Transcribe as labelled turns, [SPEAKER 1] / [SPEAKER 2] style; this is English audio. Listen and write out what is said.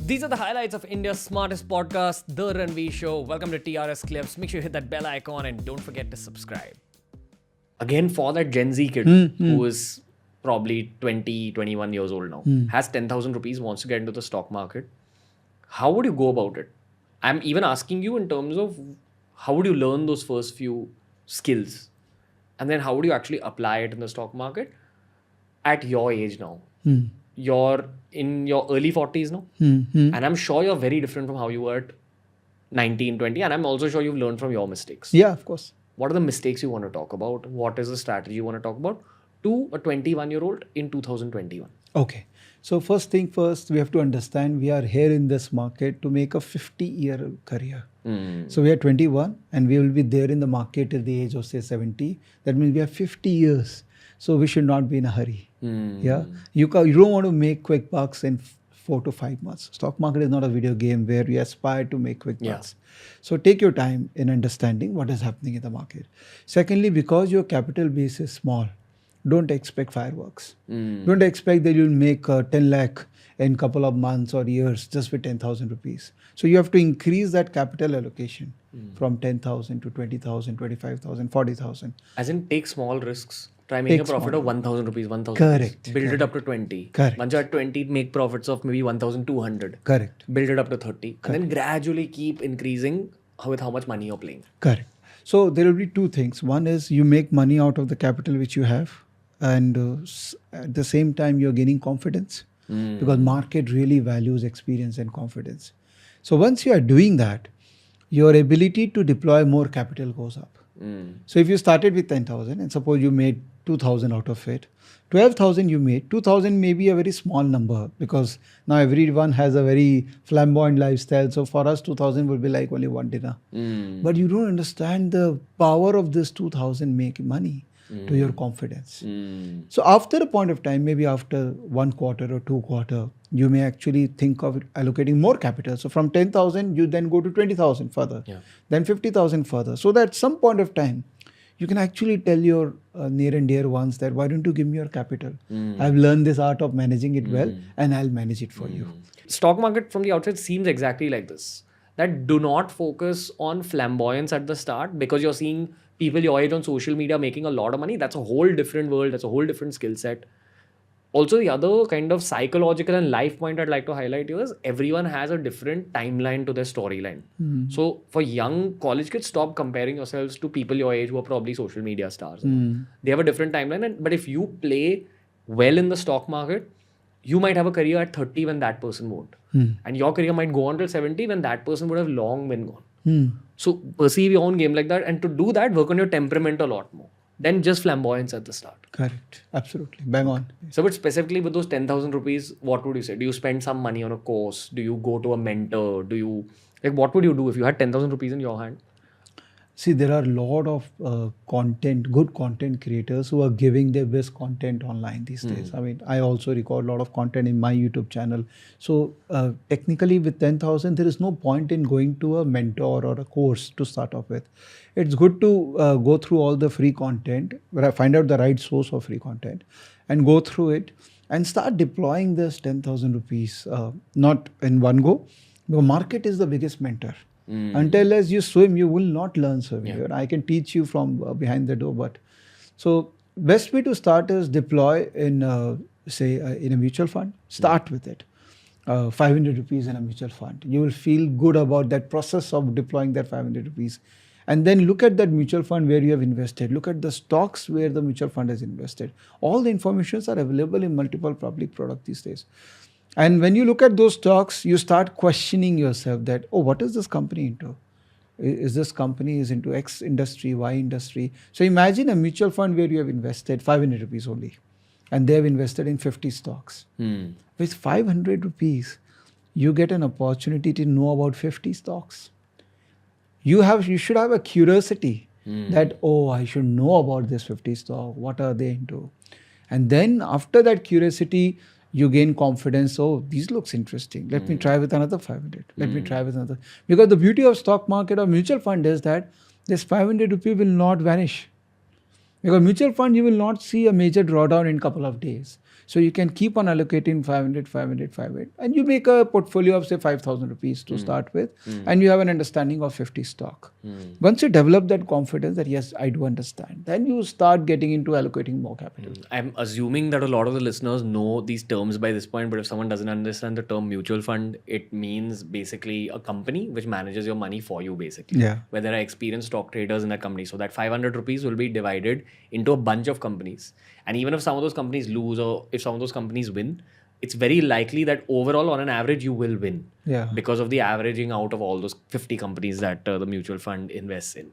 [SPEAKER 1] These are the highlights of India's smartest podcast, The Ranveer Show. Welcome to TRS Clips. Make sure you hit that bell icon and don't forget to subscribe. Again, for that Gen Z kid who is probably 20, 21 years old now, has 10,000 rupees, wants to get into the stock market, how would you go about it? I'm even asking you in terms of how would you learn those first few skills? And then how would you actually apply it in the stock market at your age now? You're in your early 40s now. And I'm sure you're very different from how you were at 19, 20. And I'm also sure you've learned from your mistakes.
[SPEAKER 2] Yeah, of course.
[SPEAKER 1] What are the mistakes you want to talk about? What is the strategy you want to talk about to a 21-year-old in 2021?
[SPEAKER 2] Okay. So first thing first, we have to understand we are here in this market to make a 50-year career. So we are 21 and we will be there in the market till the age of say 70. That means we have 50 years. So we should not be in a hurry. Yeah. You don't want to make quick bucks in 4 to 5 months. Stock market is not a video game where we aspire to make quick bucks. So take your time in understanding what is happening in the market. Secondly, because your capital base is small, don't expect fireworks. Don't expect that you'll make 10 lakh in couple of months or years just with 10,000 rupees. So you have to increase that capital allocation from 10,000 to 20,000, 25,000, 40,000.
[SPEAKER 1] As in, take small risks. Try making a profit of 1,000 rupees, 1,000
[SPEAKER 2] Correct.
[SPEAKER 1] Build it up to 20.
[SPEAKER 2] Correct.
[SPEAKER 1] Once you're at 20, make profits of maybe 1,200.
[SPEAKER 2] Correct.
[SPEAKER 1] Build it up to 30. And then gradually keep increasing with how much money you're playing.
[SPEAKER 2] Correct. So there will be two things. One is you make money out of the capital which you have, and at the same time you're gaining confidence because market really values experience and confidence. So once you are doing that, your ability to deploy more capital goes up. So if you started with 10,000 and suppose you made 2,000 out of it, 12,000 you made, 2,000 may be a very small number because now everyone has a very flamboyant lifestyle. So for us, 2,000 will be like only one dinner. But you don't understand the power of this 2,000 make money to your confidence. So after a point of time, maybe after 1 quarter or 2 quarter, you may actually think of allocating more capital. So from 10,000, you then go to 20,000 further, then 50,000 further. So that at some point of time, you can actually tell your near and dear ones that why don't you give me your capital? I've learned this art of managing it well and I'll manage it for you.
[SPEAKER 1] Stock market from the outside seems exactly like this. That do not focus on flamboyance at the start because you're seeing people your age on social media making a lot of money. That's a whole different world. That's a whole different skill set. Also, the other kind of psychological and life point I'd like to highlight here is everyone has a different timeline to their storyline. So for young college kids, stop comparing yourselves to people your age who are probably social media stars. They have a different timeline. But if you play well in the stock market, you might have a career at 30 when that person won't. And your career might go on till 70 when that person would have long been gone. So perceive your own game like that. And to do that, work on your temperament a lot more than just flamboyance at the start.
[SPEAKER 2] Correct. Absolutely. Bang on.
[SPEAKER 1] So, but specifically with those 10,000 rupees, what would you say? Do you spend some money on a course? Do you go to a mentor? What would you do if you had 10,000 rupees in your hand?
[SPEAKER 2] See, there are a lot of good content creators who are giving their best content online these days. I mean, I also record a lot of content in my YouTube channel. So technically with 10,000, there is no point in going to a mentor or a course to start off with. It's good to go through all the free content, where I find out the right source of free content and go through it and start deploying this 10,000 rupees, not in one go. The market is the biggest mentor. Until as you swim, you will not learn swimming. I can teach you from behind the door, but so best way to start is deploy in in a mutual fund. Start with it, 500 rupees in a mutual fund. You will feel good about that process of deploying that 500 rupees, and then look at that mutual fund where you have invested. Look at the stocks where the mutual fund has invested. All the informations are available in multiple public products these days. And when you look at those stocks, you start questioning yourself that, oh, what is this company into? Is this company is into X industry, Y industry? So imagine a mutual fund where you have invested 500 rupees only, and they have invested in 50 stocks. With 500 rupees, you get an opportunity to know about 50 stocks. You should have a curiosity that, oh, I should know about this 50 stock. What are they into? And then after that curiosity, you gain confidence. Oh, these looks interesting. Let me try with another 500. Let me try with another. Because the beauty of stock market or mutual fund is that this 500 rupee will not vanish. Because mutual fund, you will not see a major drawdown in couple of days. So you can keep on allocating 500, and you make a portfolio of say 5,000 rupees to start with, and you have an understanding of 50 stock. Once you develop that confidence that yes, I do understand, then you start getting into allocating more capital.
[SPEAKER 1] I'm assuming that a lot of the listeners know these terms by this point, but if someone doesn't understand the term mutual fund, it means basically a company which manages your money for you, basically.
[SPEAKER 2] Yeah.
[SPEAKER 1] Where there are experienced stock traders in that company. So that 500 rupees will be divided into a bunch of companies. And even if some of those companies lose or if some of those companies win, it's very likely that overall, on an average, you will win.
[SPEAKER 2] Yeah.
[SPEAKER 1] Because of the averaging out of all those 50 companies that the mutual fund invests in.